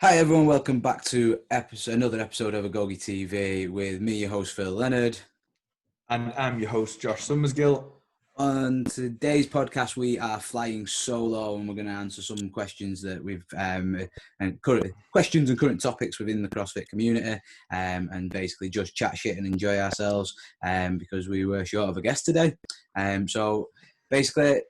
Hi everyone, welcome back to another episode of AgogeTV with me, your host Phil Leonard. And I'm your host, Josh Summersgill. On today's podcast, we are flying solo, and we're going to answer some questions that we've and questions and current topics within the CrossFit community, and basically just chat shit and enjoy ourselves, because we were short of a guest today. So basically,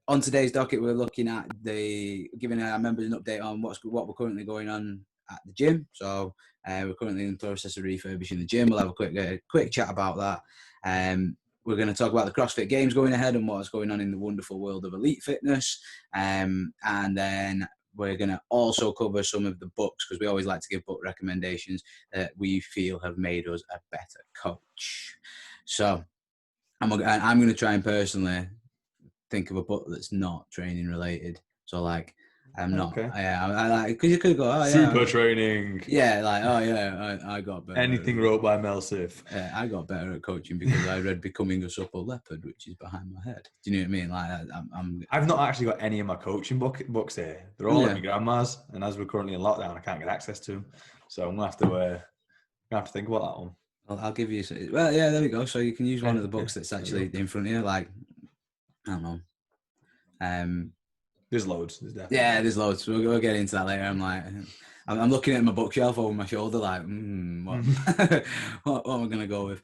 on today's docket, we're looking at giving our members an update on what we're currently going on at the gym. So we're currently in the process of refurbishing the gym. We'll have a quick chat about that. We're going to talk about the CrossFit Games going ahead and what's going on in the wonderful world of elite fitness. And then we're going to also cover some of the books, because we always like to give book recommendations that we feel have made us a better coach. So I'm going to try and personally think of a book that's not training related. So like, I'm not. Okay. I like, because you could go, oh yeah, Super training. Yeah, like, oh yeah, I got better. Anything wrote by Mel Sif. I got better at coaching because I read Becoming a Supple Leopard, which is behind my head. Do you know what I mean? Like, I've not actually got any of my coaching books here. They're all at my grandma's, and as we're currently in lockdown, I can't get access to them. So I'm gonna have to think about that one. I'll give you. Well, yeah, there we go. So you can use one of the books that's actually in front of you. Like, I don't know. There's loads. There's loads. We'll get into that later. I'm looking at my bookshelf over my shoulder, like, what am I going to go with?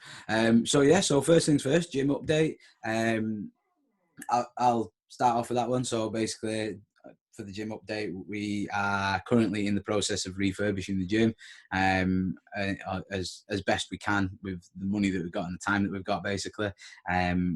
So first things first, gym update. I'll start off with that one. So basically, for the gym update, we are currently in the process of refurbishing the gym, as best we can with the money that we've got and the time that we've got, basically,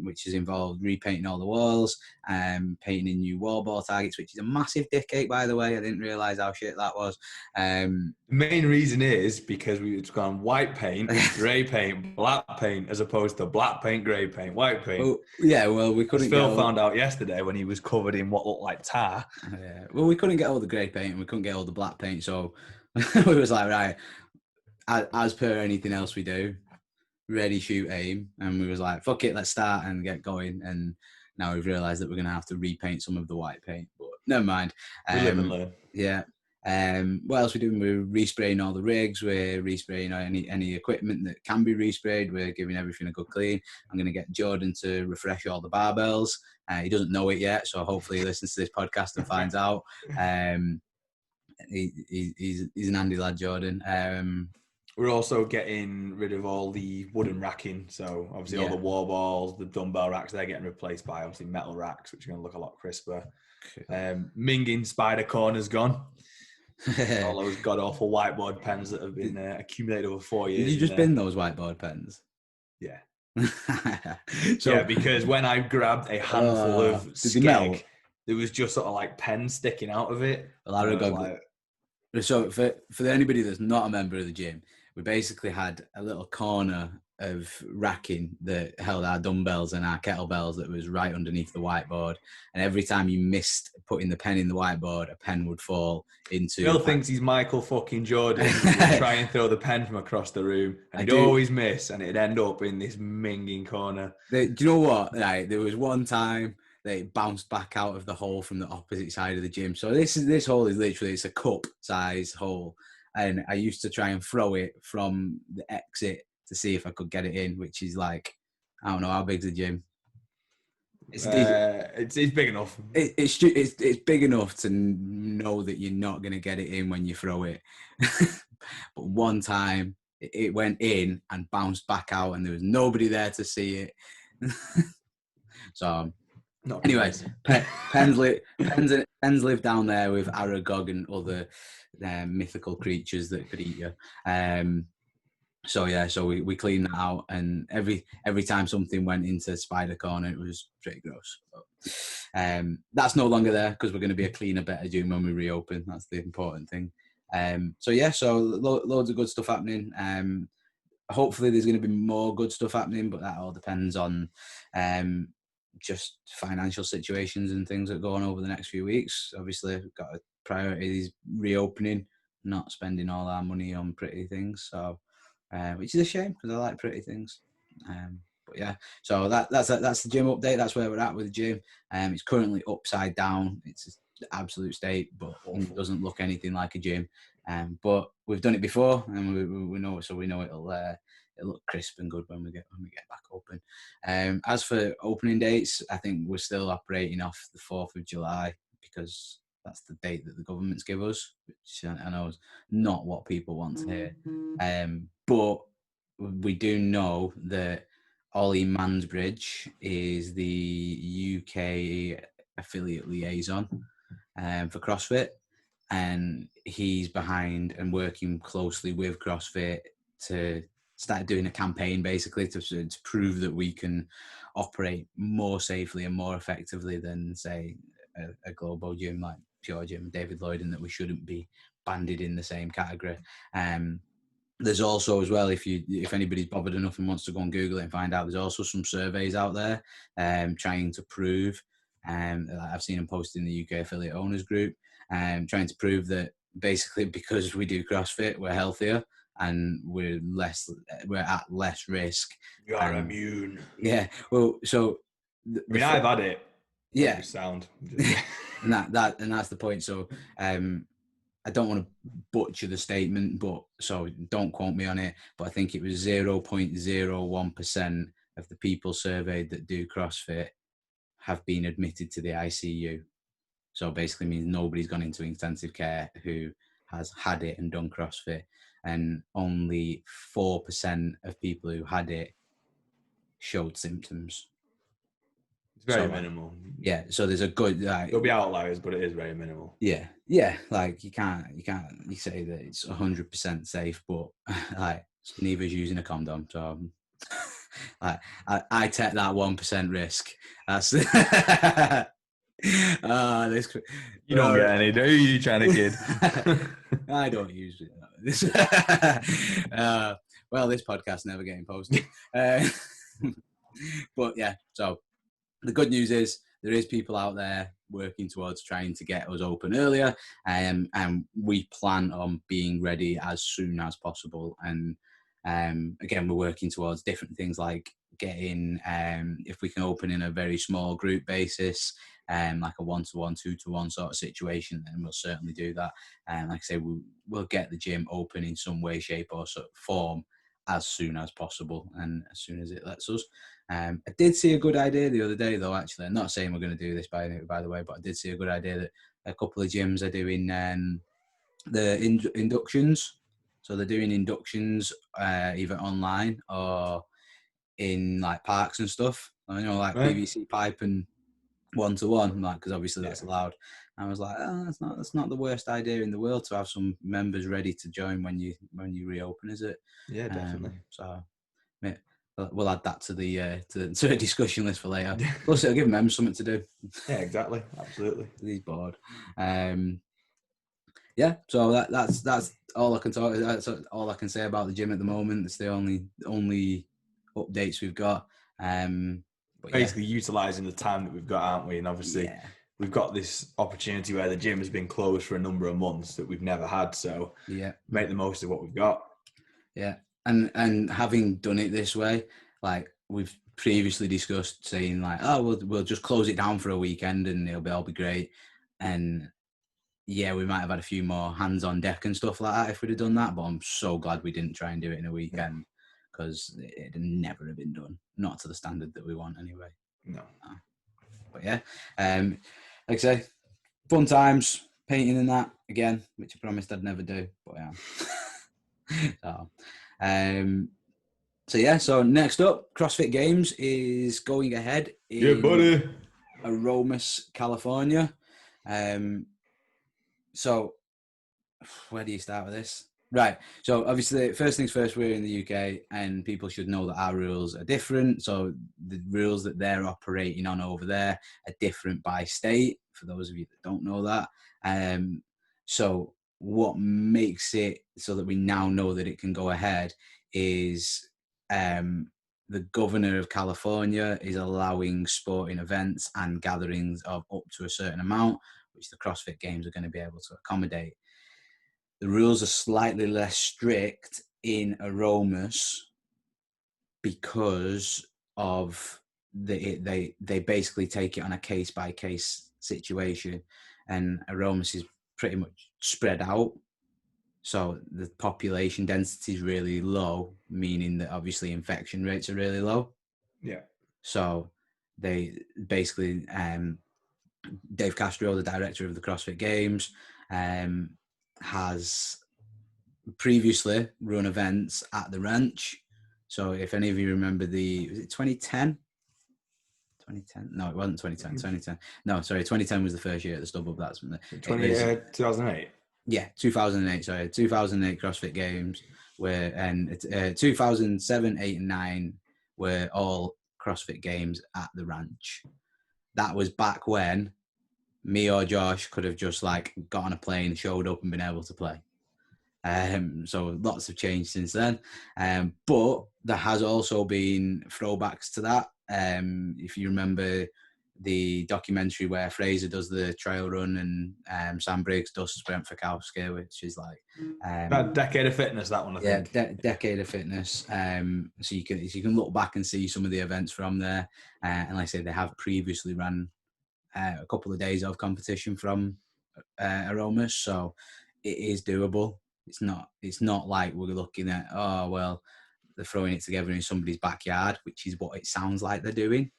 which has involved repainting all the walls, painting in new wall ball targets, which is a massive dick-ache, by the way. I didn't realise how shit that was. The main reason is because it's gone white paint, grey paint, black paint, as opposed to black paint, grey paint, white paint. We couldn't. Phil found out yesterday when he was covered in what looked like tar. Well, we couldn't get all the grey paint and we couldn't get all the black paint, so we was like, right, as per anything else we do, ready, shoot, aim, and we was like, fuck it, let's start and get going. And now we've realised that we're going to have to repaint some of the white paint, but never mind. We live and learn. Yeah. What else are we doing? We're respraying all the rigs. We're respraying any equipment that can be resprayed. We're giving everything a good clean. I'm going to get Jordan to refresh all the barbells. He doesn't know it yet, so hopefully he listens to this podcast and finds out. He's an handy lad, Jordan. We're also getting rid of all the wooden racking. So obviously all the wall balls, the dumbbell racks, they're getting replaced by obviously metal racks, which are going to look a lot crisper. Minging spider corner's gone. All those god awful whiteboard pens that have been accumulated over 4 years. Did you just bin those whiteboard pens? Yeah. Because when I grabbed a handful of skeg, there was just sort of like pens sticking out of it. So for anybody that's not a member of the gym, we basically had a little corner of racking that held our dumbbells and our kettlebells that was right underneath the whiteboard, and every time you missed putting the pen in the whiteboard, a pen would fall into. Phil thinks he's Michael fucking Jordan. He'd try and throw the pen from across the room, and he'd always miss, and it'd end up in this minging corner. Do you know what? Right, there was one time that it bounced back out of the hole from the opposite side of the gym. So this hole is literally, it's a cup size hole, and I used to try and throw it from the exit to see if I could get it in, which is like, I don't know, how big's the gym? It's big enough. It's big enough to know that you're not going to get it in when you throw it. But one time it went in and bounced back out, and there was nobody there to see it. So anyways, pens live down there with Aragog and other mythical creatures that could eat you. So we cleaned that out, and every time something went into Spider Corner, it was pretty gross. But, that's no longer there because we're going to be a cleaner, better gym when we reopen. That's the important thing. So loads of good stuff happening. Hopefully there's going to be more good stuff happening, but that all depends on just financial situations and things that go on over the next few weeks. Obviously, we've got a priority is reopening, not spending all our money on pretty things. So. Which is a shame because I like pretty things. But yeah, so that's the gym update. That's where we're at with the gym. It's currently upside down. It's absolute state, but Awful. doesn't look anything like a gym. But we've done it before, and we know, so we know it'll look crisp and good when we get back open. As for opening dates, I think we're still operating off the 4th of July because that's the date that the government's give us, which I know is not what people want to hear. But we do know that Ollie Mansbridge is the UK affiliate liaison for CrossFit, and he's behind and working closely with CrossFit to start doing a campaign basically to prove that we can operate more safely and more effectively than, say, a global gym like Pure Gym, David Lloyd, and that we shouldn't be banded in the same category. There's also, as well, if anybody's bothered enough and wants to go and Google it and find out, there's also some surveys out there trying to prove, I've seen them posted in the UK Affiliate Owners Group, trying to prove that basically because we do CrossFit, we're healthier and we're at less risk. You are immune. Yeah. Well, so I've had it. Yeah. Sound. and that's the point. So I don't want to butcher the statement, so don't quote me on it, but I think it was 0.01% of the people surveyed that do CrossFit have been admitted to the ICU. So basically means nobody's gone into intensive care who has had it and done CrossFit, and only 4% of people who had it showed symptoms. It's very minimal. Yeah, so there's a good. There'll be outliers, but it is very minimal. Yeah. Like you can't say that it's 100% safe, but like neither's using a condom. So I take that 1% risk. That's this. You don't get any, do you, China kid? I don't use it. Well, this podcast's never getting posted. But yeah, so the good news is there is people out there working towards trying to get us open earlier, and we plan on being ready as soon as possible. And again, we're working towards different things like getting, if we can open in a very small group basis, like a 1-to-1, 2-to-1 sort of situation, then we'll certainly do that. And like I say, we'll get the gym open in some way, shape or sort of form as soon as possible and as soon as it lets us. I did see a good idea the other day, though. Actually, I'm not saying we're going to do this by the way, but I did see a good idea that a couple of gyms are doing the inductions. So they're doing inductions either online or in like parks and stuff. I know, like PVC pipe and 1-to-1, like, because obviously that's allowed. I was like, oh, that's not the worst idea in the world to have some members ready to join when you reopen, is it? Yeah, definitely. So we'll add that to the discussion list for later. Plus, it'll give members something to do. Yeah, exactly. Absolutely. He's bored. Yeah, so that's all I can talk. That's all I can say about the gym at the moment. It's the only updates we've got. But basically utilising the time that we've got, aren't we? And obviously, we've got this opportunity where the gym has been closed for a number of months that we've never had. So make the most of what we've got. Yeah, and having done it this way, like we've previously discussed, saying like, oh, we'll just close it down for a weekend and it'll all be great. And yeah, we might have had a few more hands on deck and stuff like that if we'd have done that. But I'm so glad we didn't try and do it in a weekend, because it'd never have been done. Not to the standard that we want anyway. No. But yeah, like I say, fun times, painting and that again, which I promised I'd never do, but yeah. So yeah, so next up, CrossFit Games is going ahead in Aromas, California. So where do you start with this? Right. So obviously, first things first, we're in the UK and people should know that our rules are different. So the rules that they're operating on over there are different by state, for those of you that don't know that. So what makes it so that we now know that it can go ahead is the governor of California is allowing sporting events and gatherings of up to a certain amount, which the CrossFit Games are going to be able to accommodate. The rules are slightly less strict in Aromas because of they basically take it on a case-by-case situation. and Aromas is pretty much spread out. So the population density is really low, meaning that obviously infection rates are really low. Yeah. So they basically, Dave Castro, the director of the CrossFit Games, has previously run events at the ranch. So if any of you remember was it 2010? 2010? No, it wasn't 2010. 2010. No, sorry, 2010 was the first year at the StubHub. That's 2008. Yeah, 2008. Sorry, 2008 CrossFit Games, and 2007, 8, and 9 were all CrossFit Games at the ranch. That was back when me or Josh could have just like got on a plane, showed up, and been able to play. So lots have changed since then. But there has also been throwbacks to that. If you remember the documentary where Fraser does the trail run and Sam Briggs does sprint for Kowski, which is like about decade of fitness, that one, I think. Decade of fitness. So you can look back and see some of the events from there. And like I say, they have previously ran a couple of days of competition from Aromas, so it is doable. It's not like we're looking at, oh well, they're throwing it together in somebody's backyard, which is what it sounds like they're doing.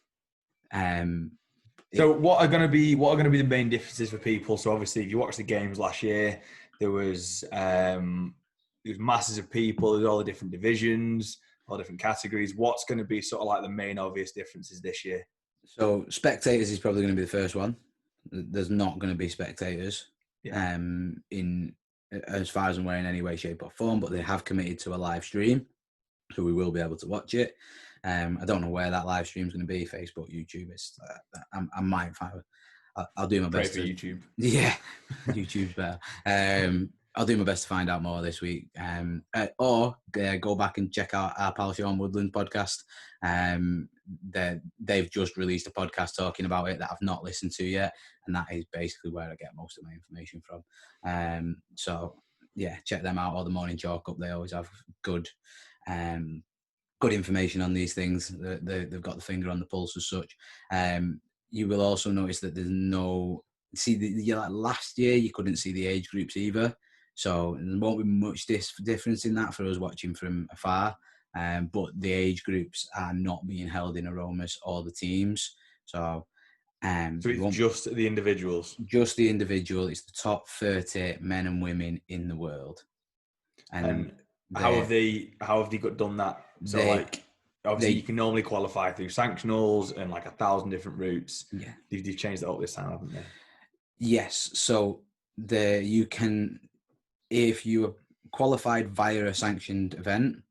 So what are going to be the main differences for people? So obviously, if you watched the games last year, there was masses of people. There's all the different divisions, all different categories. What's going to be sort of like the main obvious differences this year? So spectators is probably going to be the first one. There's not going to be spectators in as far as I'm aware in any way, shape or form, but they have committed to a live stream, so we will be able to watch it. I don't know where that live stream is going to be. Facebook, YouTube. I might find. I'll do my best. Pray for YouTube. Yeah, YouTube's better. I'll do my best to find out more this week. Or go back and check out our pal Sean Woodland podcast. They've just released a podcast talking about it that I've not listened to yet, and that is basically where I get most of my information from. So yeah, check them out. Or the Morning Chalk Up. They always have good information on these things. They've got the finger on the pulse as such. You will also notice that there's no like last year you couldn't see the age groups either, so there won't be much difference in that for us watching from afar. But the age groups are not being held in Aromas or the teams. So it's just the individuals. Just the individual. It's the top 30 men and women in the world. And how have they done that? So obviously you can normally qualify through sanctionals and like 1,000 different routes. Yeah, they've changed it up this time, haven't they? Yes. So you can, if you are qualified via a sanctioned event.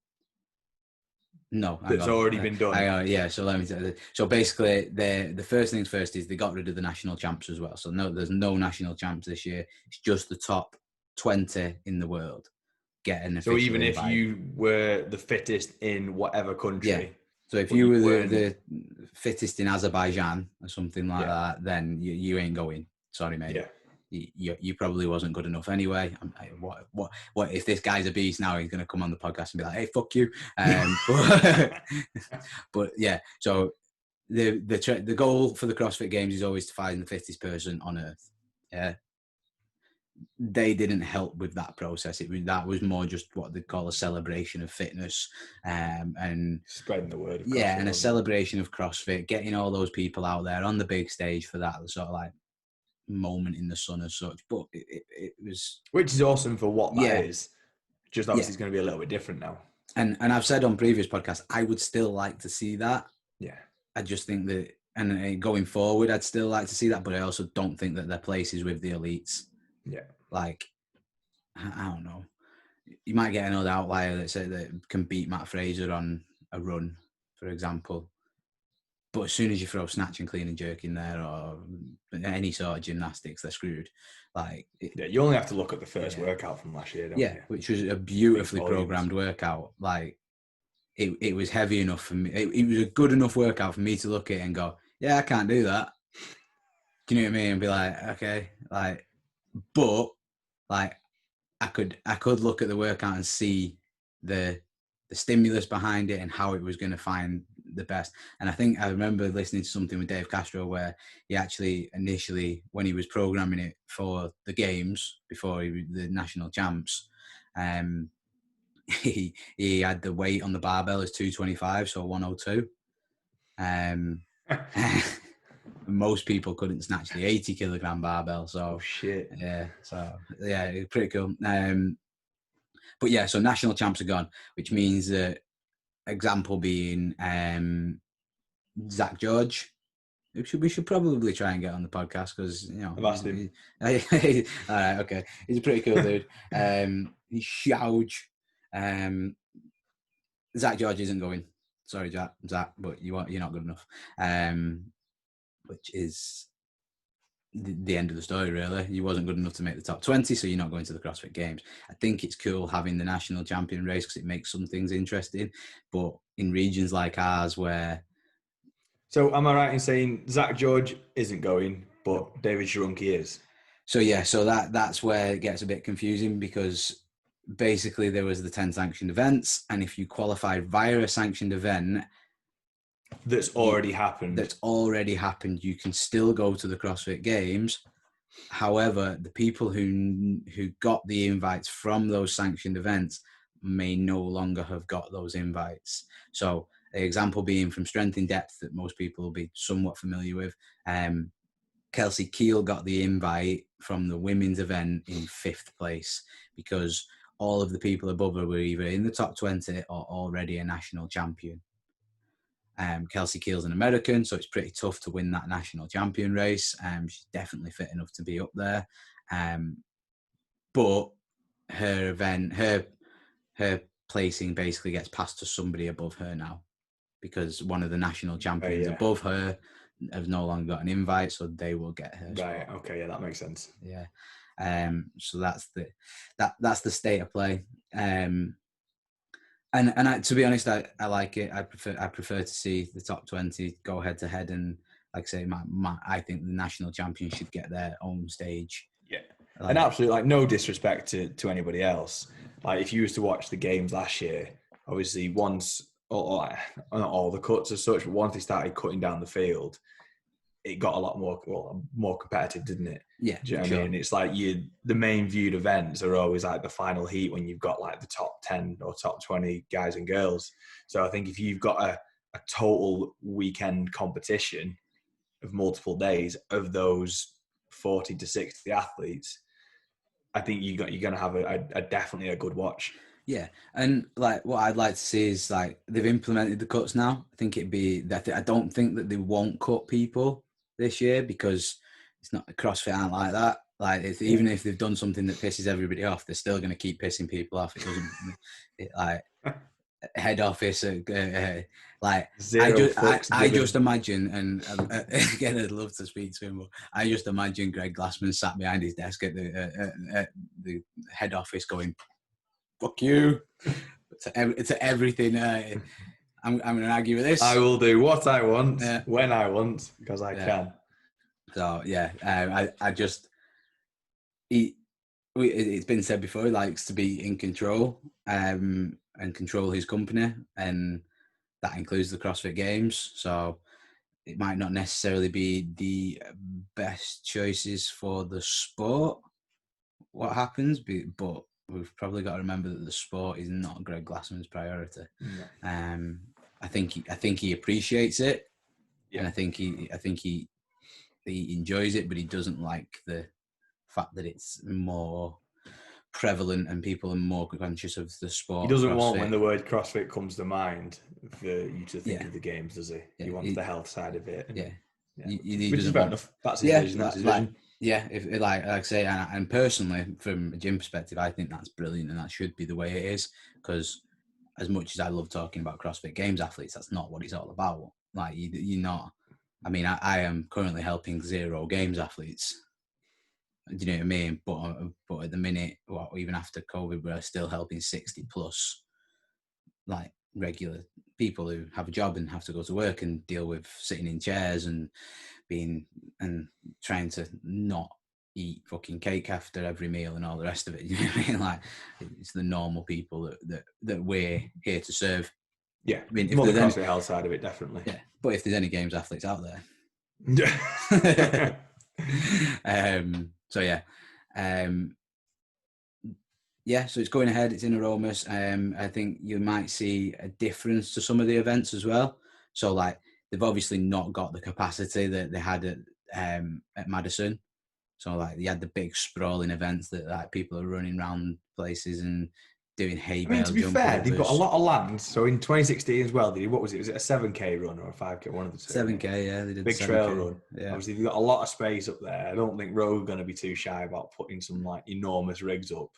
No, it's already been done. Yeah. So let me tell you. So basically, the first things first is they got rid of the national champs as well. So no, there's no national champs this year. It's just the top 20 in the world getting. So even if you were the fittest in whatever country. Yeah. So if you were the fittest in Azerbaijan or something like that, then you ain't going. Sorry, mate. Yeah. You probably wasn't good enough anyway. What if this guy's a beast now? He's going to come on the podcast and be like, "Hey, fuck you." But yeah, so the goal for the CrossFit Games is always to find the fittest person on earth. Yeah, they didn't help with that process. That was more just what they call a celebration of fitness, and spreading the word. Yeah, and a celebration of CrossFit, getting all those people out there on the big stage for that sort of like moment in the sun as such. But it was, which is awesome for what that is. Just obviously it's going to be a little bit different now. And I've said on previous podcasts, I would still like to see that. Yeah, I just think that, and going forward, I'd still like to see that. But I also don't think that their place is with the elites. Yeah, like I don't know. You might get another outlier that can beat Matt Fraser on a run, for example. But as soon as you throw snatch and clean and jerk in there, or any sort of gymnastics, they're screwed. You only have to look at the first workout from last year, don't you? Which was a beautifully programmed workout. Like it was heavy enough for me. It was a good enough workout for me to look at it and go, yeah, I can't do that. Do you know what I mean? And be like, okay, but I could look at the workout and see the stimulus behind it and how it was going to find the best. And I think I remember listening to something with Dave Castro where he actually initially, when he was programming it for the games before the national champs, he had the weight on the barbell as 225, so 102. Most people couldn't snatch the 80 kilogram barbell, so shit. Yeah, it's pretty cool. But yeah, so national champs are gone, which means that example being Zach George. We should probably try and get on the podcast because I've asked him. All right, okay, he's a pretty cool dude. He's huge. Zach George isn't going. Sorry, Zach, but you're not good enough. Which is the end of the story, really. He wasn't good enough to make the top 20, so you're not going to the CrossFit Games. I think it's cool having the national champion race because it makes some things interesting. But in regions like ours where... So am I right in saying Zach George isn't going, but David Sharunki is? So yeah, so that's where it gets a bit confusing because basically there was the 10 sanctioned events, and if you qualified via a sanctioned event... That's already happened, you can still go to the CrossFit Games. However, the people who got the invites from those sanctioned events may no longer have got those invites. So the example being from Strength in Depth that most people will be somewhat familiar with, Kelsey Keel got the invite from the women's event in 5th place because all of the people above her were either in the top 20 or already a national champion. Kelsey Keel's an American, so it's pretty tough to win that national champion race. She's definitely fit enough to be up there. But her event, her placing basically gets passed to somebody above her now because one of the national champions above her has no longer got an invite, so they will get her spot. Right, okay, yeah, that makes sense. Yeah. So that's the state of play. And to be honest, I like it. I prefer to see the top 20 go head to head, and like I say, I think the national champions should get their own stage. Yeah, and absolutely, like no disrespect to anybody else. Like if you used to watch the games last year, obviously once, or not all the cuts as such, but once they started cutting down the field, it got a lot more competitive, didn't it? Yeah, do you know what I mean? It's like the main viewed events are always like the final heat when you've got like the top 10 or top 20 guys and girls. So I think if you've got a total weekend competition of multiple days of those 40 to 60 athletes, I think you're going to have a definitely a good watch. Yeah, and like what I'd like to see is like they've implemented the cuts now. I think it'd be that I don't think that they won't cut people this year because it's not CrossFit aren't like that. Like even if they've done something that pisses everybody off, they're still going to keep pissing people off. It doesn't like head office like I just imagine, and again I'd love to speak to him, but I just imagine Greg Glassman sat behind his desk at the head office going, "Fuck you," to everything. I'm going to argue with this. I will do what I want when I want because I can. So yeah, I just it's been said before. He likes to be in control and control his company, and that includes the CrossFit Games. So it might not necessarily be the best choices for the sport. What happens, but we've probably got to remember that the sport is not Greg Glassman's priority. No. I think he appreciates it, and I think he enjoys it, but he doesn't like the fact that it's more prevalent and people are more conscious of the sport. He doesn't want when the word CrossFit comes to mind for you to think of the games, does he? Yeah. He wants the health side of it. Which is fair enough. That's his vision. That's his vision. If like I say, and personally, from a gym perspective, I think that's brilliant, and that should be the way it is. Because as much as I love talking about CrossFit Games athletes, that's not what it's all about. Like you're not. I mean, I am currently helping 0 Games athletes. Do you know what I mean? But at the minute, even after COVID, we're still helping 60 plus, like regular people who have a job and have to go to work and deal with sitting in chairs and trying to not eat fucking cake after every meal and all the rest of it. You know what I mean? Like it's the normal people that we're here to serve. Yeah, I mean, if more the there's CrossFit health side of it, definitely. yeah, but if there's any games athletes out there, Yeah. so yeah, yeah. So it's going ahead. It's in Aromas. I think you might see a difference to some of the events as well. So like they've obviously not got the capacity that they had at Madison. So like you had the big sprawling events that like people are running around places and doing hay I mean, bale to be jump fair, they've got a overs. lot of land. So in 2016 as well, they did, what was it? Was it a 7K run or a 5K? One of the two. 7K, yeah, they did Big 7K. trail run. Yeah. Obviously, they've got a lot of space up there. I don't think Rogue are going to be too shy about putting some like enormous rigs up.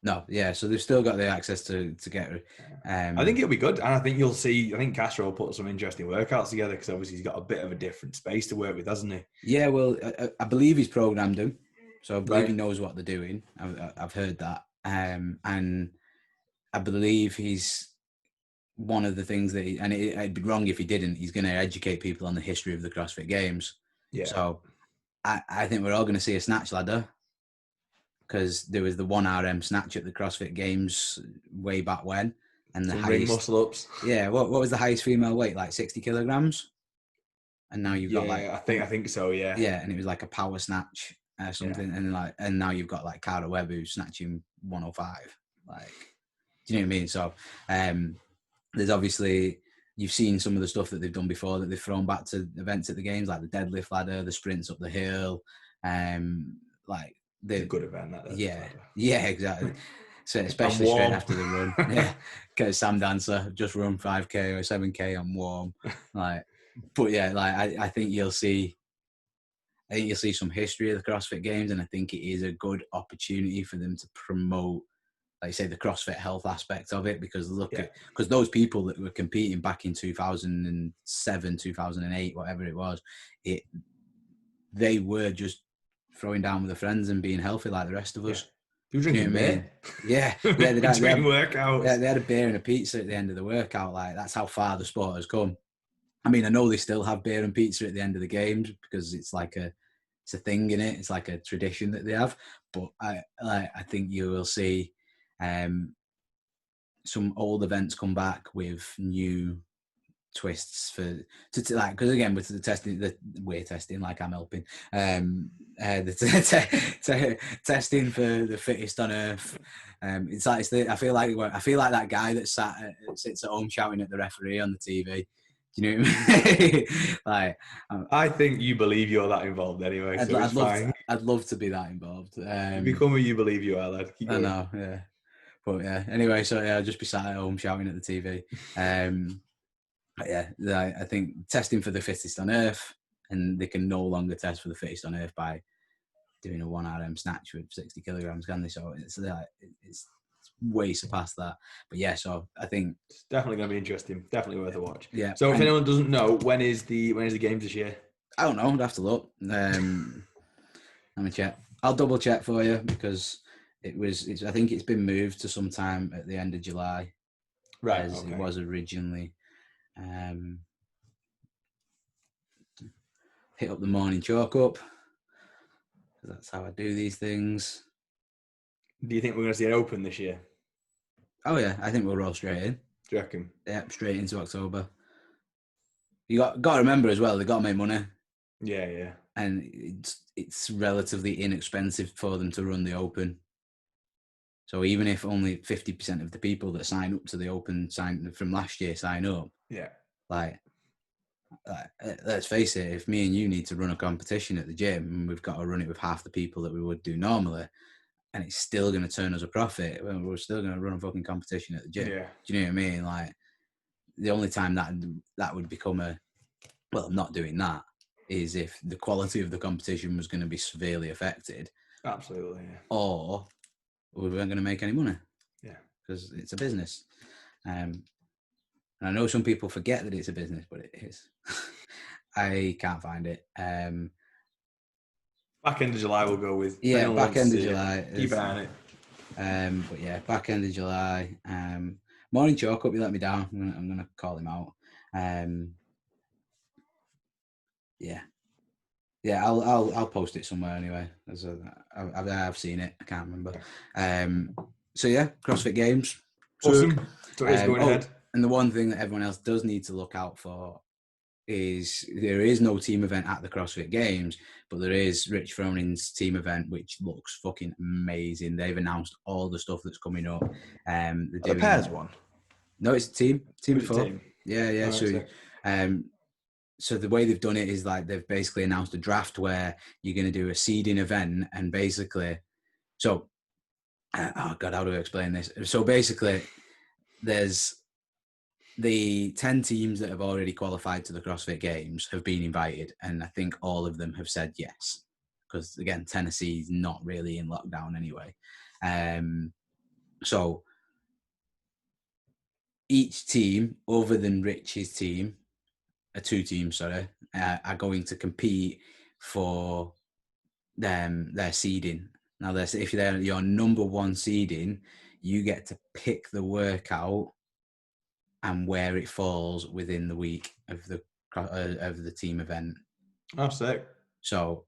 No, yeah. So they've still got the access to get. I think it'll be good, and I think you'll see. I think Castro will put some interesting workouts together because obviously he's got a bit of a different space to work with, hasn't he? Yeah, well, I believe he's programmed them, so I believe Right. he knows what they're doing. I've heard that, and I believe he's one of the things that, it'd be wrong if he didn't. He's going to educate people on the history of the CrossFit Games. Yeah. So I think we're all going to see a snatch ladder, because there was the 1RM snatch at the CrossFit Games way back when, and the Some highest ring muscle ups. Yeah, what was the highest female weight? Like 60 kilograms. And now you've got like I think so. Yeah. Yeah, and it was like a power snatch or something, and now you've got like Cara Webb who's snatching 105. Like, do you know what I mean? So, there's obviously, you've seen some of the stuff that they've done before that they've thrown back to events at the games, like the deadlift ladder, the sprints up the hill, like It's a good event. Yeah, exactly. So especially straight after the run, yeah, get Sam Dancer, just run 5K or 7K on warm, like. But yeah, like I think you'll see some history of the CrossFit Games, and I think it is a good opportunity for them to promote, like you say, the CrossFit health aspect of it, because because those people that were competing back in 2007, 2008, whatever it was, they were just throwing down with their friends and being healthy like the rest of us. You drinking beer? Yeah, yeah. They Between workouts. Yeah, they had a beer and a pizza at the end of the workout. Like, that's how far the sport has come. I mean, I know they still have beer and pizza at the end of the games because it's a thing in it. It's like a tradition that they have. But I think you will see some old events come back with new twists to like, because again, with the testing that we're testing, like I'm helping, the testing for the fittest on earth. It's like I feel like that guy that sits at home shouting at the referee on the TV. Do you know what I mean? Like, I think you believe you're that involved anyway. I'd love to be that involved. Become what you believe you are, lad. I know, yeah. But yeah, anyway, so yeah, I'll just be sat at home shouting at the TV. But yeah, I think testing for the fittest on earth, and they can no longer test for the fittest on earth by doing a 1RM snatch with 60 kilograms, can they? So it's way surpassed that. But yeah, so I think it's definitely going to be interesting. Definitely worth a watch. Yeah. So if anyone doesn't know, when is the games this year? I don't know. I'd have to look. Let me check. I'll double check for you, because I think it's been moved to sometime at the end of July. Right. As it was originally. Hit up the morning chalk up. That's how I do these things. Do you think we're going to see it open this year? Oh yeah, I think we'll roll straight in. Do you reckon? Yeah, straight into October. You got to remember as well, they got to make money. Yeah. And it's relatively inexpensive for them to run the open. So even if only 50% of the people that sign up to the open from last year sign up, yeah, like let's face it, if me and you need to run a competition at the gym and we've got to run it with half the people that we would do normally, and it's still going to turn us a profit, well, we're still going to run a fucking competition at the gym. Yeah. Do you know what I mean? Like, the only time that would become not doing that is if the quality of the competition was going to be severely affected. Absolutely, yeah. Or we weren't going to make any money. Yeah. Because it's a business. And I know some people forget that it's a business, but it is. I can't find it. Back end of July we'll go with. Yeah, back end of July. Keep an eye on it. But yeah, back end of July. Morning chalk up, you let me down. I'm gonna call him out. Yeah, I'll post it somewhere anyway. I've seen it. I can't remember. So yeah, CrossFit Games. Awesome. So it is going ahead. And the one thing that everyone else does need to look out for is there is no team event at the CrossFit Games, but there is Rich Fronin's team event, which looks fucking amazing. They've announced all the stuff that's coming up. They're The doing pairs one. No, it's a team It's a before. team. Yeah. Right, So the way they've done it is like they've basically announced a draft where you're going to do a seeding event, and basically, so oh god, how do I explain this? So basically, there's the 10 teams that have already qualified to the CrossFit Games have been invited, and I think all of them have said yes, because again, Tennessee's not really in lockdown anyway. So each team, other than Rich's team, two teams, sorry, are going to compete for their seeding. Now, if they're your number one seeding, you get to pick the workout and where it falls within the week of the team event. Oh, sick. So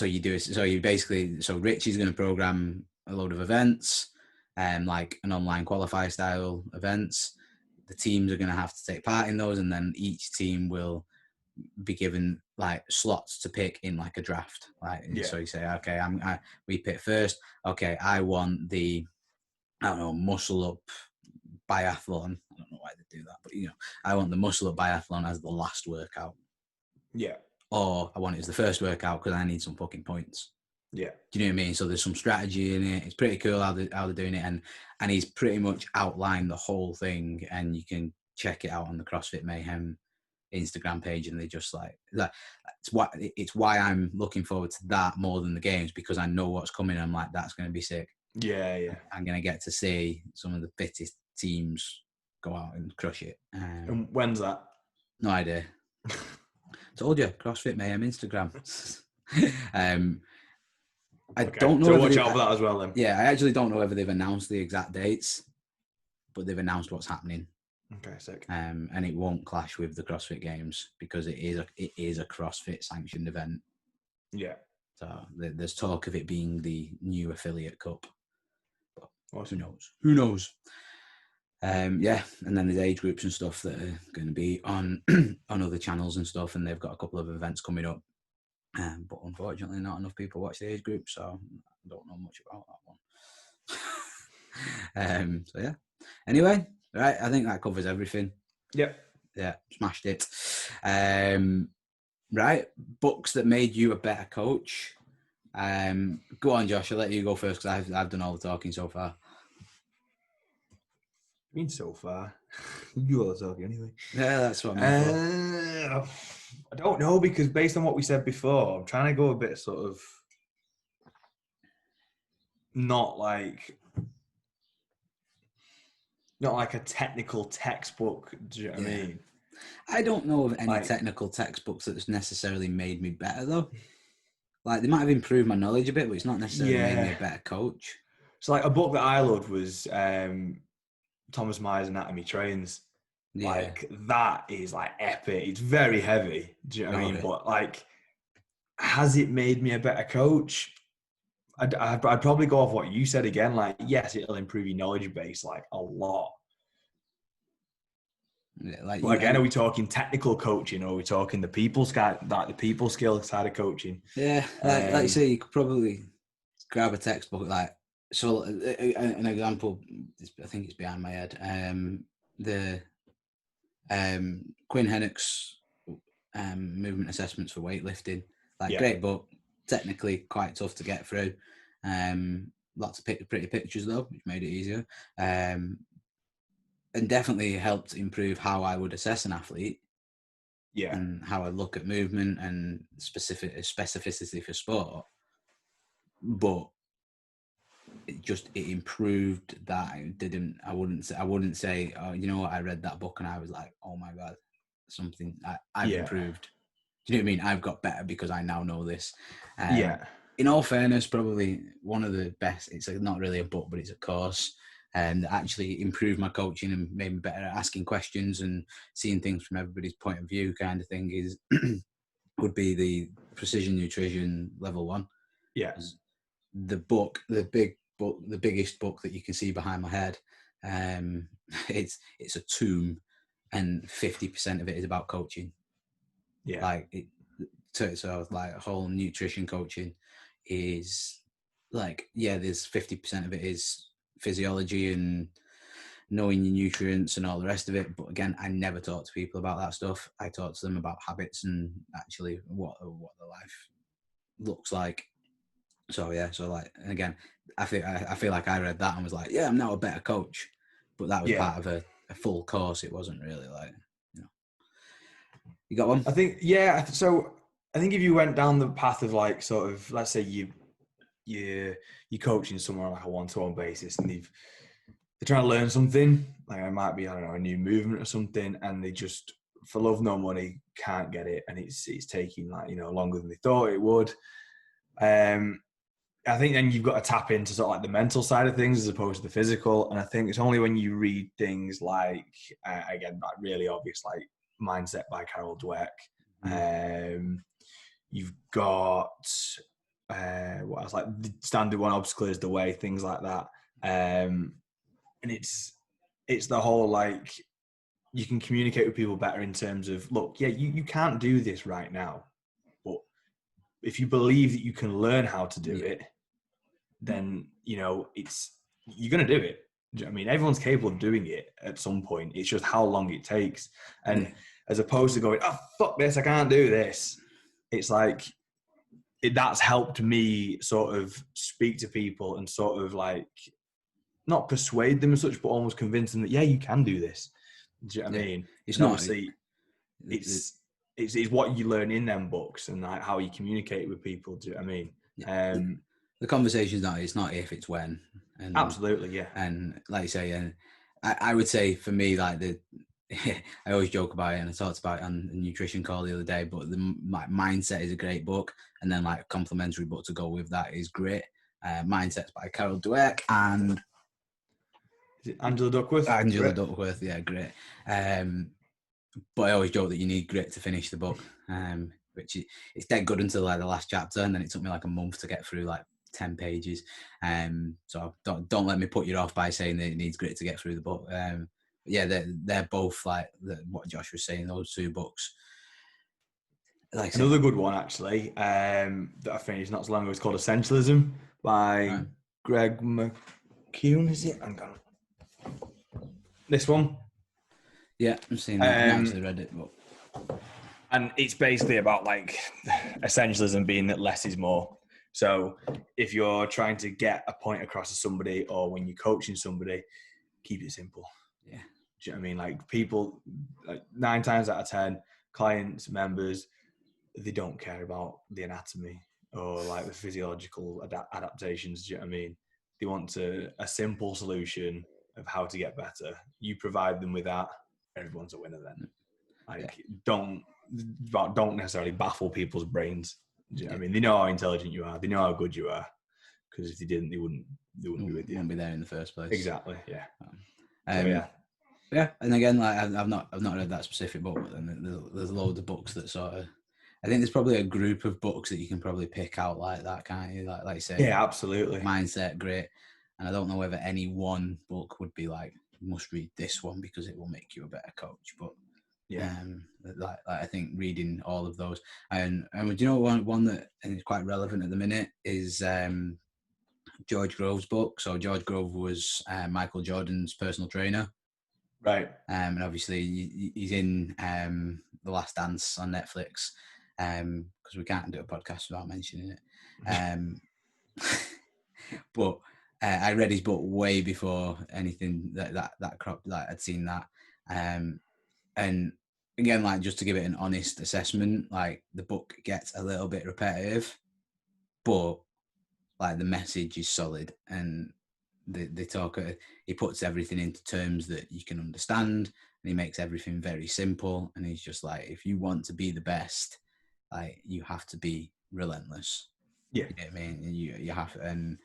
you do it. So you basically, so Rich is going to program a load of events, like an online qualifier style events. The teams are going to have to take part in those, and then each team will be given like slots to pick in like a draft. So you say, okay, we pick first. Okay, I want the, I don't know, muscle up biathlon. I don't know why they do that, but I want the muscle up biathlon as the last workout. Yeah. Or I want it as the first workout because I need some fucking points. Yeah. Do you know what I mean? So there's some strategy in it. It's pretty cool how they're doing it, and he's pretty much outlined the whole thing, and you can check it out on the CrossFit Mayhem Instagram page, and they just like it's why I'm looking forward to that more than the games, because I know what's coming. I'm like, that's going to be sick. Yeah. I'm going to get to see some of the fittest teams go out and crush it. And when's that? No idea. Told you, CrossFit Mayhem Instagram. I don't know. So watch out for that as well then. Yeah, I actually don't know whether they've announced the exact dates, but they've announced what's happening. Okay, sick. And it won't clash with the CrossFit Games because it is a CrossFit sanctioned event. Yeah. So there's talk of it being the new affiliate cup. But awesome. Who knows? Yeah, and then there's age groups and stuff that are going to be on other channels and stuff, and they've got a couple of events coming up. But unfortunately, not enough people watch the age group, so I don't know much about that one. So yeah. Anyway, right, I think that covers everything. Yep. Yeah, smashed it. Right, books that made you a better coach. Go on, Josh. I'll let you go first because I've done all the talking so far. I mean, so far, you all the talking anyway. Yeah, that's what I mean. I don't know, because based on what we said before, I'm trying to go a bit sort of not like a technical textbook. Do you know what I mean? I don't know of any technical textbooks that's necessarily made me better though. Like they might have improved my knowledge a bit, but it's not necessarily made me a better coach. So like a book that I loved was Thomas Myers' Anatomy Trains. Yeah. Like that is like epic. It's very heavy. Do you know what I mean? But like, has it made me a better coach? I'd probably go off what you said again. Like, yes, it'll improve your knowledge base like a lot. Yeah, but again, are we talking technical coaching, or are we talking the people skill side of coaching? Yeah, like you say, you could probably grab a textbook. Like, so an example, I think it's behind my head. The Quinn Hennick's movement assessments for weightlifting. Great book, technically quite tough to get through. Lots of pretty pictures though, which made it easier. And definitely helped improve how I would assess an athlete. Yeah. And how I look at movement and specificity for sport. But it improved that. I wouldn't say, oh, you know what, I read that book and I was like, oh my God, something I've improved. Do you know what I mean? I've got better because I now know this. In all fairness, probably one of the best, it's not really a book, but it's a course that actually improved my coaching and made me better at asking questions and seeing things from everybody's point of view kind of thing is would be the Precision Nutrition Level 1. Yeah. The book, the biggest book that you can see behind my head, it's a tomb, and 50% of it is about coaching. Yeah. Like so like whole nutrition coaching is like, yeah, there's 50% of it is physiology and knowing your nutrients and all the rest of it. But again, I never talk to people about that stuff. I talk to them about habits and actually what the life looks like. So yeah, so like, and again, I feel like I read that and was like, yeah, I'm now a better coach. But that was part of a full course. It wasn't really like, you know. You got one? I think, yeah. So I think if you went down the path of like sort of, let's say you're coaching someone on like a one-to-one basis, and they're trying to learn something, like it might be, I don't know, a new movement or something, and they just, for love nor money, can't get it, and it's taking like, you know, longer than they thought it would. I think then you've got to tap into sort of like the mental side of things as opposed to the physical. And I think it's only when you read things like, again, like really obvious, like Mindset by Carol Dweck. You've got, what else? Like the Standard One Obstacle is the Way, things like that. And it's the whole, like, you can communicate with people better in terms of, look, yeah, you can't do this right now, but if you believe that you can learn how to do it, then, you know, you're going to do it. Do you know what I mean? Everyone's capable of doing it at some point. It's just how long it takes. And as opposed to going, oh, fuck this, I can't do this. It's like, that's helped me sort of speak to people and sort of like, not persuade them as such, but almost convince them that, yeah, you can do this. Do you know what I mean? It's and not, obviously, it's what you learn in them books and like how you communicate with people. Do you know what I mean? Yeah. The conversation's not, it's not if, it's when. And, absolutely, yeah. And like you say, and I would say for me, like I always joke about it, and I talked about it on the nutrition call the other day, but the Mindset is a great book, and then like a complimentary book to go with that is great. Mindset's by Carol Dweck and is it Angela Duckworth? Duckworth, yeah, great. But I always joke that you need grit to finish the book, which it's dead good until like the last chapter, and then it took me like a month to get through like 10 pages. So don't let me put you off by saying that it needs grit to get through the book. But yeah, they're both like what Josh was saying. Those two books. Like another good one actually that I finished not so long ago is called Essentialism by Greg McKeown. Is it? Hang on. This one. Yeah, I've seen that. I've not actually read it, but and it's basically about like essentialism being that less is more. So if you're trying to get a point across to somebody, or when you're coaching somebody, keep it simple. Yeah. Do you know what I mean? Like people, like 9 times out of 10, clients, members, they don't care about the anatomy or like the physiological adaptations. Do you know what I mean? They want a simple solution of how to get better. You provide them with that, everyone's a winner then. Like, don't necessarily baffle people's brains. Do you know what I mean? They know how intelligent you are. They know how good you are. Because if they didn't, they wouldn't be with you. Wouldn't be there in the first place. Exactly. Yeah. Yeah, and again, like I've not read that specific book, but then there's loads of books that sort of. I think there's probably a group of books that you can probably pick out like that, can't you? Like you say. Yeah, absolutely. Mindset, great. And I don't know whether any one book would be like, you must read this one because it will make you a better coach. But yeah, like I think reading all of those, and do you know one that is quite relevant at the minute is George Grove's book. So George Grove was Michael Jordan's personal trainer. Right. And obviously he's in The Last Dance on Netflix, because we can't do a podcast without mentioning it. But I read his book way before anything that crop that I'd seen that. And again, like just to give it an honest assessment, like the book gets a little bit repetitive, but like the message is solid, and they talk. He puts everything into terms that you can understand, and he makes everything very simple. And he's just like, if you want to be the best, like you have to be relentless. Yeah, you know what I mean, you have to, and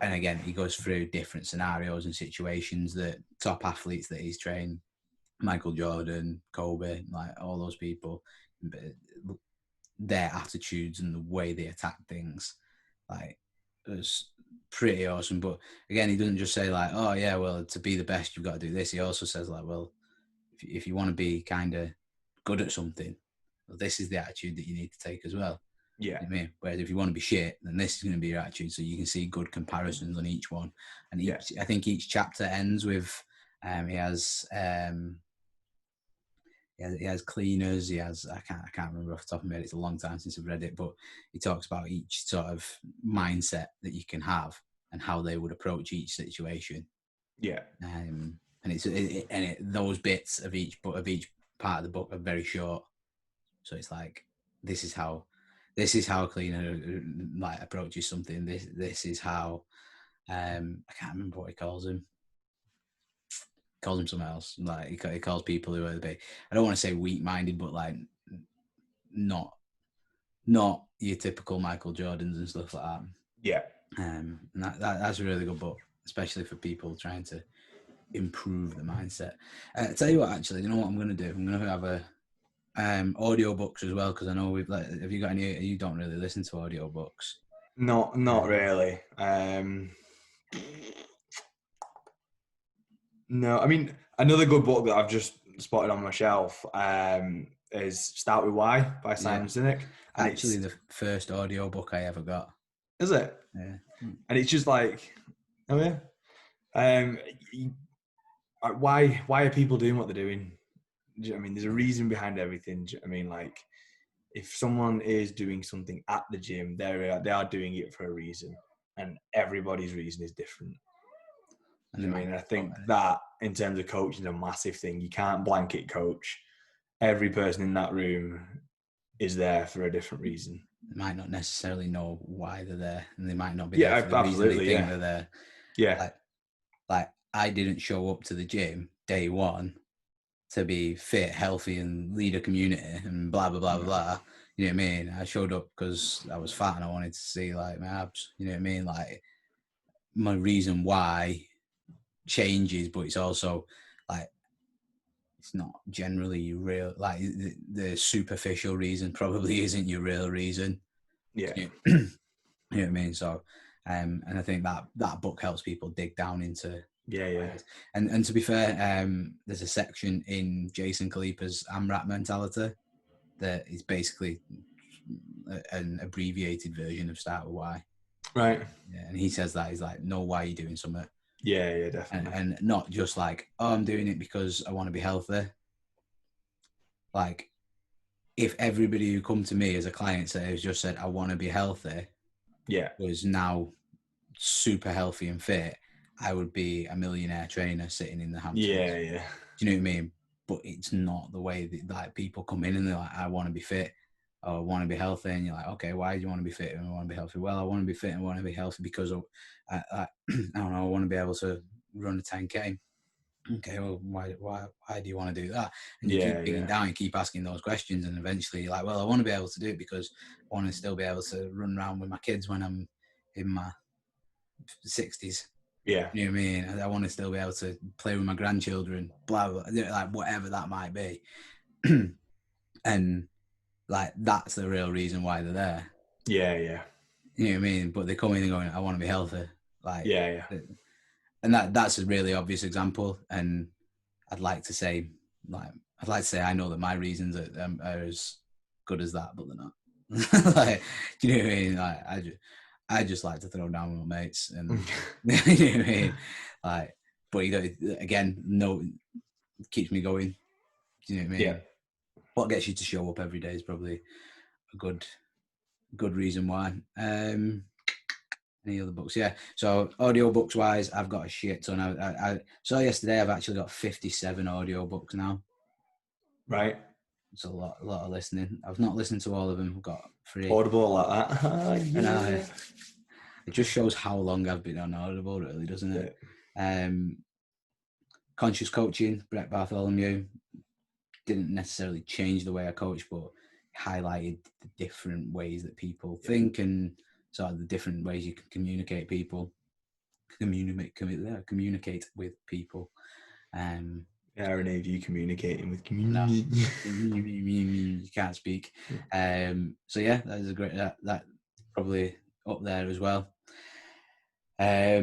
again, he goes through different scenarios and situations that top athletes that he's trained, Michael Jordan, Kobe, like all those people, their attitudes and the way they attack things, like is pretty awesome. But again, he doesn't just say like, oh yeah, well, to be the best, you've got to do this. He also says like, well, if you want to be kind of good at something, well, this is the attitude that you need to take as well. Yeah. You know what I mean? Whereas if you want to be shit, then this is going to be your attitude. So you can see good comparisons on each one. And I think each chapter ends with he has cleaners. He has I can't remember off the top of my head. It's a long time since I've read it, but he talks about each sort of mindset that you can have and how they would approach each situation. Yeah. And those bits of each part of the book are very short. So it's like this is how a cleaner like approaches something. This is how I can't remember what he calls him. Calls him something else. Like he calls people who are I don't want to say weak-minded, but like not your typical Michael Jordans and stuff like that. Yeah. And that's a really good book, especially for people trying to improve the mindset. Tell you what, actually, you know what I'm going to do? I'm going to have a audiobooks as well, because I know we've like. Have you got any? You don't really listen to audiobooks. Not really. No, I mean, another good book that I've just spotted on my shelf is Start With Why by Simon Sinek. And actually, the first audiobook I ever got. Is it? Yeah. And it's just like, oh yeah. Why are people doing what they're doing? Do you know what I mean? There's a reason behind everything. Do you know what I mean? Like, if someone is doing something at the gym, they are doing it for a reason, and everybody's reason is different. And I mean, I think that in terms of coaching is a massive thing. You can't blanket coach. Every person in that room is there for a different reason. They might not necessarily know why they're there, and they might not be there for the reason they think they're there. Yeah. Like I didn't show up to the gym day one to be fit, healthy, and lead a community and blah, blah, blah, blah. You know what I mean? I showed up because I was fat and I wanted to see like my abs. You know what I mean? Like my reason why changes, but it's also like it's not generally your real, like the superficial reason probably isn't your real reason. Yeah. You know what I mean? So and I think that book helps people dig down into and to be fair, there's a section in Jason Khalipa's AMRAP mentality that is basically an abbreviated version of Start With Why. Right. Yeah, and he says that he's like, know why you're doing something. Yeah, definitely. And not just like, oh, I'm doing it because I want to be healthy. Like, if everybody who come to me as a client has just said, I want to be healthy, was now super healthy and fit, I would be a millionaire trainer sitting in the Hamptons. Yeah. Do you know what I mean? But it's not the way that like people come in and they're like, I want to be fit or I want to be healthy. And you're like, okay, why do you want to be fit and I want to be healthy? Well, I want to be fit and I want to be healthy because of, I don't know, I want to be able to run a 10K. Okay, well, why do you want to do that? And you keep digging down, you keep asking those questions, and eventually you're like, well, I want to be able to do it because I want to still be able to run around with my kids when I'm in my 60s. Yeah. You know what I mean? I want to still be able to play with my grandchildren, blah, blah, like whatever that might be. And like, that's the real reason why they're there. Yeah. You know what I mean? But they come in and going, I want to be healthy. Like, yeah. And that's a really obvious example. And I'd like to say I know that my reasons are as good as that, but they're not. Like, do you know what I mean? Like, I just like to throw down with my mates, and you know what I mean? Like, but you know, again, no, it keeps me going. Do you know what I mean? Yeah. What gets you to show up every day is probably a good reason why. Any other books? Yeah. So audiobooks wise, I've got a shit ton. I saw yesterday I've actually got 57 audiobooks now. Right. It's a lot of listening. I've not listened to all of them. I've got 3. Audible like that. Yeah. It just shows how long I've been on Audible, really, doesn't it? Yeah. Conscious Coaching, Brett Bartholomew, didn't necessarily change the way I coach, but highlighted the different ways that people think and sort of the different ways you can communicate with people. How are any of you communicating with community? No, you can't speak. So yeah, that is a great. That probably up there as well. Yeah,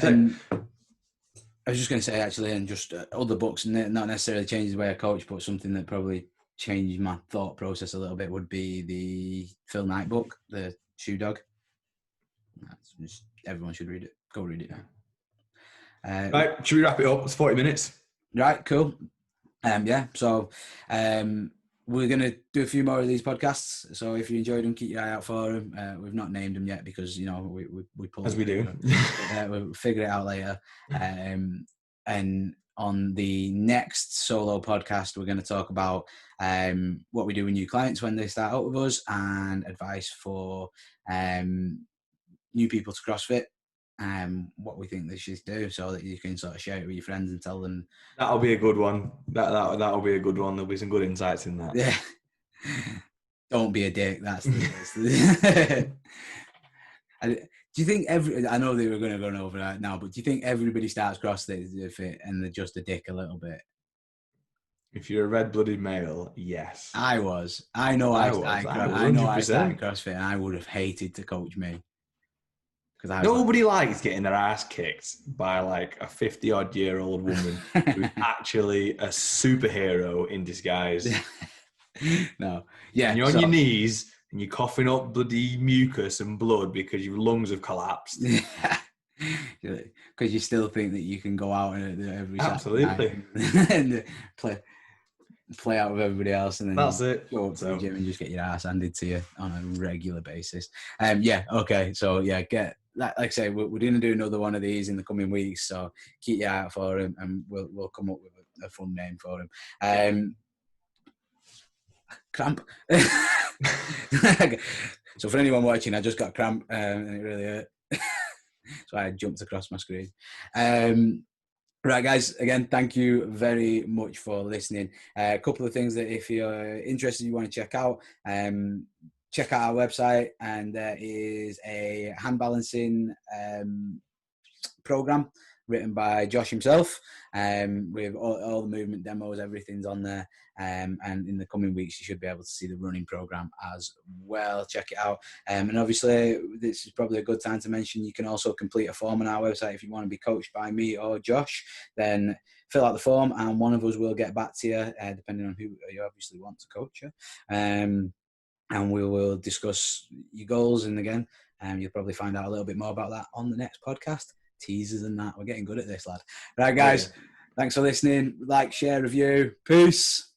and I was just going to say actually, and just other books, not necessarily changes the way I coach, but something that probably changed my thought process a little bit would be the Phil Knight book, The Shoe Dog. Everyone should read it. Go read it now. Right, should we wrap it up? It's 40 minutes. Right, cool. Yeah, so we're going to do a few more of these podcasts. So if you enjoyed them, keep your eye out for them. We've not named them yet because, we pull as we do. We'll figure it out later. And on the next solo podcast, we're going to talk about what we do with new clients when they start out with us and advice for new people to CrossFit. What we think they should do, so that you can sort of share it with your friends and tell them. That'll be a good one. That'll be a good one. There'll be some good insights in that. Yeah. Don't be a dick. That's the. Do you think I know they were going to go over that now, but do you think everybody starts CrossFit and they're just a dick a little bit? If you're a red-blooded male, yes. I was. I know I started CrossFit, and I would have hated to coach me. Nobody likes getting their ass kicked by like a 50-odd-year-old woman who's actually a superhero in disguise. No, yeah. And you're on your knees and you're coughing up bloody mucus and blood because your lungs have collapsed. Because you still think that you can go out and every absolutely and play out with everybody else, and then that's it. Go up to the gym and just get your ass handed to you on a regular basis. Yeah. Okay. So yeah, like I say, we're going to do another one of these in the coming weeks. So keep your eye out for him, and we'll come up with a fun name for him. Cramp. So for anyone watching, I just got cramp, and it really hurt. So I jumped across my screen. Right, guys, again, thank you very much for listening. A couple of things that if you're interested, you want to check out our website, and there is a hand balancing program written by Josh himself, with all the movement demos, everything's on there. And in the coming weeks, you should be able to see the running program as well. Check it out. And obviously, this is probably a good time to mention you can also complete a form on our website if you want to be coached by me or Josh. Then fill out the form, and one of us will get back to you, depending on who you obviously want to coach you. And we will discuss your goals. And again, you'll probably find out a little bit more about that on the next podcast. Teasers and that. We're getting good at this, lad. Right, guys. Yeah. Thanks for listening. Like, share, review. Peace.